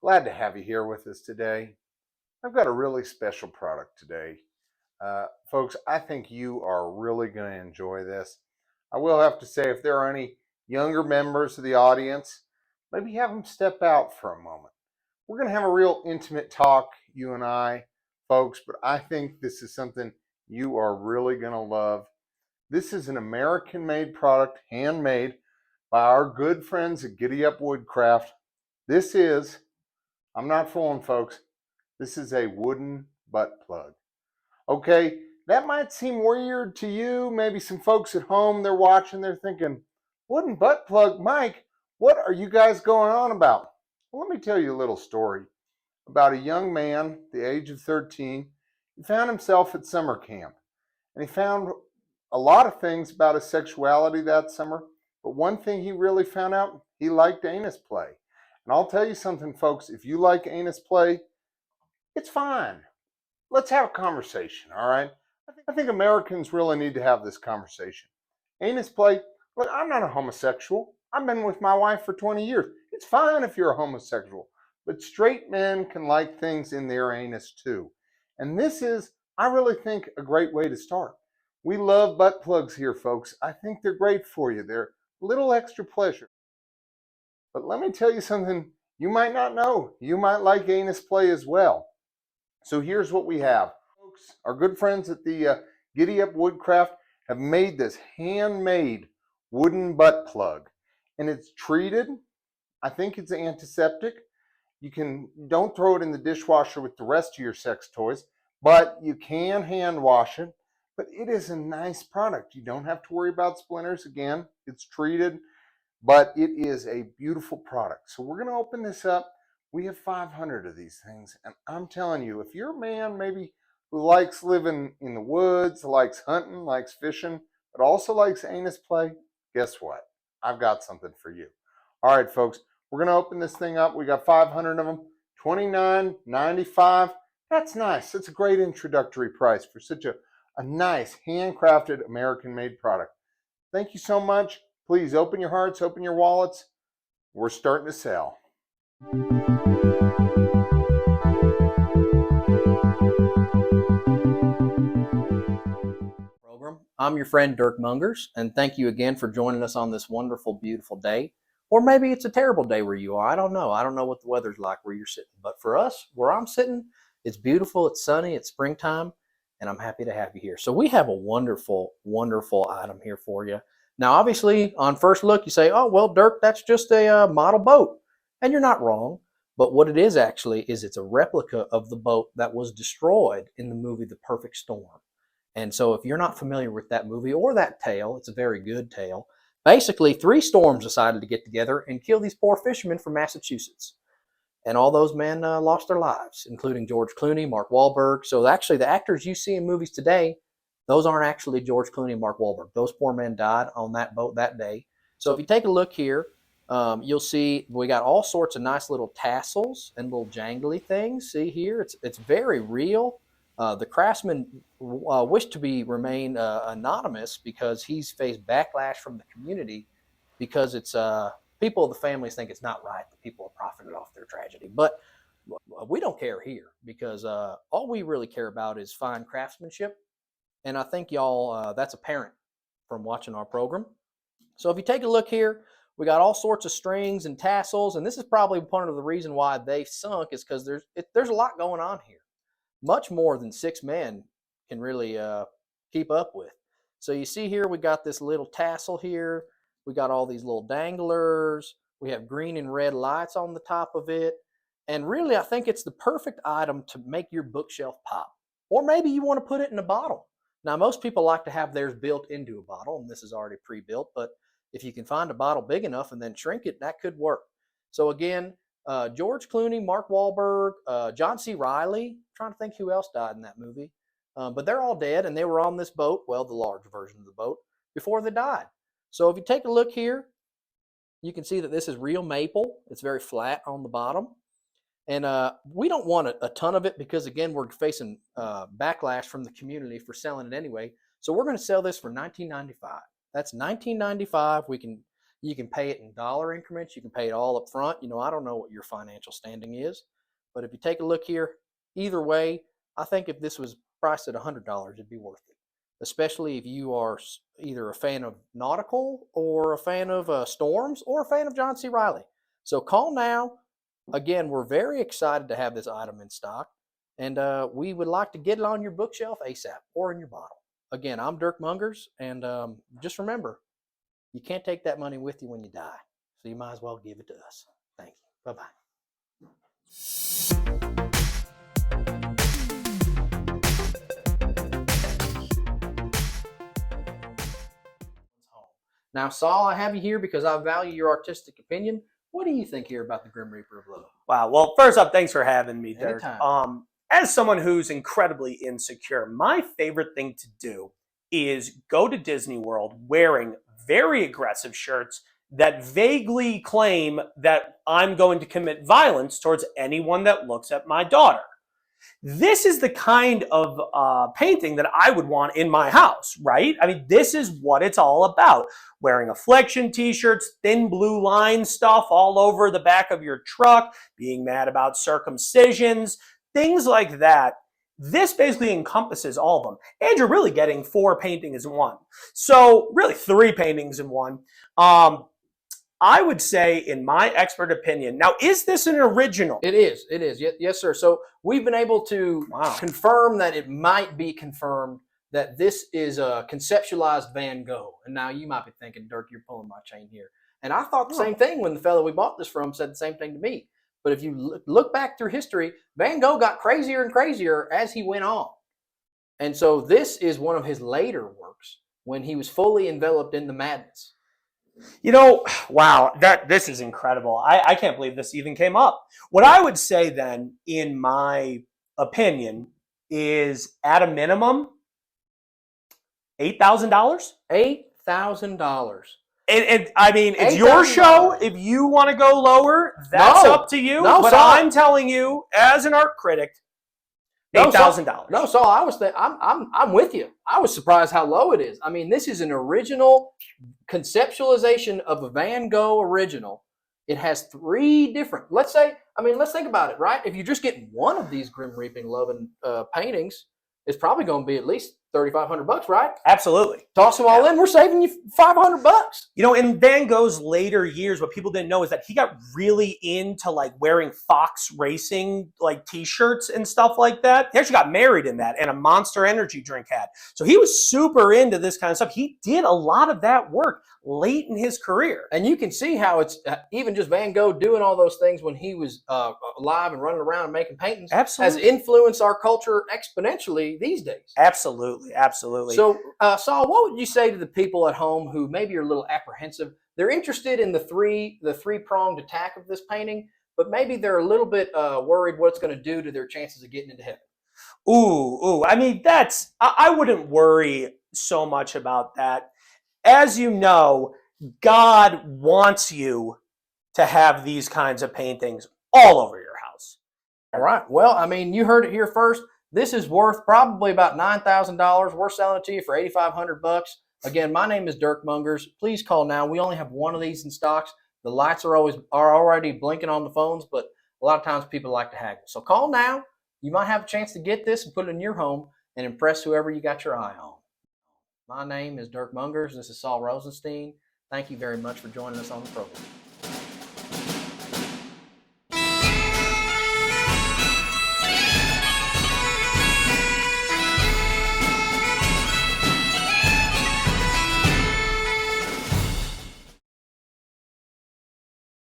Glad to have you here with us today. I've got a really special product today. Folks, I think you are really going to enjoy this. I will have to say, if there are any younger members of the audience, maybe have them step out for a moment. We're going to have a real intimate talk, you and I, folks, but I think this is something you are really going to love. This is an American-made product, handmade by our good friends at Giddy Up Woodcraft. This is, I'm not fooling, folks, this is a wooden butt plug. Okay, that might seem weird to you. Maybe some folks at home, they're watching, they're thinking, wooden butt plug, Mike, what are you guys going on about? Well, let me tell you a little story about a young man, the age of 13. He found himself at summer camp, and he found a lot of things about his sexuality that summer, but one thing he really found out, he liked anus play. And I'll tell you something, folks, if you like anus play, it's fine. Let's have a conversation, all right? I think Americans really need to have this conversation. Anus play, look, I'm not a homosexual. I've been with my wife for 20 years. It's fine if you're a homosexual, but straight men can like things in their anus too. And this is, I really think, a great way to start. We love butt plugs here, folks. I think they're great for you. They're a little extra pleasure. But let me tell you something you might not know. You might like anus play as well. So here's what we have. Folks, our good friends at the Giddy Up Woodcraft have made this handmade wooden butt plug. And it's treated. I think it's antiseptic. Don't throw it in the dishwasher with the rest of your sex toys, but you can hand wash it. But it is a nice product. You don't have to worry about splinters. Again, it's treated. But it is a beautiful product. So we're going to open this up. We have 500 of these things. And I'm telling you, if you're a man maybe who likes living in the woods, likes hunting, likes fishing, but also likes anus play, guess what? I've got something for you. All right, folks, we're going to open this thing up. We got 500 of them, $29.95. That's nice. That's a great introductory price for such a nice handcrafted American-made product. Thank you so much. Please open your hearts, open your wallets. We're starting to sell. Program. I'm your friend Dirk Mungers, and thank you again for joining us on this wonderful, beautiful day. Or maybe it's a terrible day where you are. I don't know. I don't know what the weather's like where you're sitting. But for us, where I'm sitting, it's beautiful, it's sunny, it's springtime, and I'm happy to have you here. So we have a wonderful, wonderful item here for you. Now, obviously, on first look, you say, oh, well, Dirk, that's just a model boat. And you're not wrong. But what it is actually is it's a replica of the boat that was destroyed in the movie The Perfect Storm. And so if you're not familiar with that movie or that tale, it's a very good tale. Basically, 3 storms decided to get together and kill these poor fishermen from Massachusetts. And all those men lost their lives, including George Clooney, Mark Wahlberg. So actually, the actors you see in movies today, those aren't actually George Clooney and Mark Wahlberg. Those poor men died on that boat that day. So if you take a look here, you'll see we got all sorts of nice little tassels and little jangly things. See here, it's very real. The craftsman wished to remain anonymous because he's faced backlash from the community because it's people of the families think it's not right that people have profited off their tragedy. But we don't care here because all we really care about is fine craftsmanship. And I think y'all, that's apparent from watching our program. So if you take a look here, we got all sorts of strings and tassels, and this is probably part of the reason why they sunk is because there's a lot going on here. Much more than 6 men can really keep up with. So you see here, we got this little tassel here. We got all these little danglers. We have green and red lights on the top of it. And really, I think it's the perfect item to make your bookshelf pop. Or maybe you want to put it in a bottle. Now, most people like to have theirs built into a bottle, and this is already pre-built, but if you can find a bottle big enough and then shrink it, that could work. So again, George Clooney, Mark Wahlberg, John C. Reilly. I'm trying to think who else died in that movie. But they're all dead, and they were on this boat, well, the large version of the boat, before they died. So if you take a look here, you can see that this is real maple. It's very flat on the bottom. And we don't want a ton of it because, again, we're facing backlash from the community for selling it anyway. So we're going to sell this for $19.95. That's $19.95. You can pay it in dollar increments. You can pay it all up front. I don't know what your financial standing is, but if you take a look here, either way, I think if this was priced at $100, it'd be worth it, especially if you are either a fan of nautical or a fan of storms or a fan of John C. Reilly. So call now. Again, we're very excited to have this item in stock, and we would like to get it on your bookshelf ASAP or in your bottle. Again, I'm Dirk Mungers, and just remember, you can't take that money with you when you die, so you might as well give it to us. Thank you. Bye-bye. Now, Saul, I have you here because I value your artistic opinion. What do you think here about the Grim Reaper of Love? Wow. Well, first up, thanks for having me, Dirk. Anytime. As someone who's incredibly insecure, my favorite thing to do is go to Disney World wearing very aggressive shirts that vaguely claim that I'm going to commit violence towards anyone that looks at my daughter. This is the kind of painting that I would want in my house, right? I mean, this is what it's all about. Wearing affliction t-shirts, thin blue line stuff all over the back of your truck, being mad about circumcisions, things like that. This basically encompasses all of them. And you're really getting 4 paintings in one. So really 3 paintings in one. I would say, in my expert opinion, now, is this an original? It is. It is. Yes, sir. So we've been able to confirm that it might be confirmed that this is a conceptualized Van Gogh. And now you might be thinking, Dirk, you're pulling my chain here. And I thought the same thing when the fellow we bought this from said the same thing to me. But if you look back through history, Van Gogh got crazier and crazier as he went on. And so this is one of his later works when he was fully enveloped in the madness. Wow, this is incredible. I can't believe this even came up. What I would say then, in my opinion, is at a minimum, $8,000. $8,000. And I mean, it's your show. If you want to go lower, that's up to you. No, but I'm telling you, as an art critic, $8,000. No, Saul, I'm with you. I was surprised how low it is. I mean, this is an original conceptualization of a Van Gogh original. It has 3 different, let's think about it, right? If you just get one of these Grim Reaping Loving paintings, it's probably going to be at least $3,500, right? Absolutely. Toss them all in, we're saving you $500. In Van Gogh's later years, what people didn't know is that he got really into wearing Fox Racing t-shirts and stuff like that. He actually got married in that, and a Monster Energy drink had. So he was super into this kind of stuff. He did a lot of that work late in his career. And you can see how it's even just Van Gogh doing all those things when he was alive and running around and making paintings has influenced our culture exponentially these days. Absolutely. So, Saul, what would you say to the people at home who maybe are a little apprehensive? They're interested in the three-pronged attack of this painting, but maybe they're a little bit worried what it's going to do to their chances of getting into heaven. I mean, I wouldn't worry so much about that. As you know, God wants you to have these kinds of paintings all over your house. All right. Well, I mean, you heard it here first. This is worth probably about $9,000. We're selling it to you for $8,500. Again, my name is Dirk Mungers. Please call now. We only have one of these in stocks. The lights are already blinking on the phones, but a lot of times people like to haggle. So call now. You might have a chance to get this and put it in your home and impress whoever you got your eye on. My name is Dirk Mungers. This is Saul Rosenstein. Thank you very much for joining us on the program.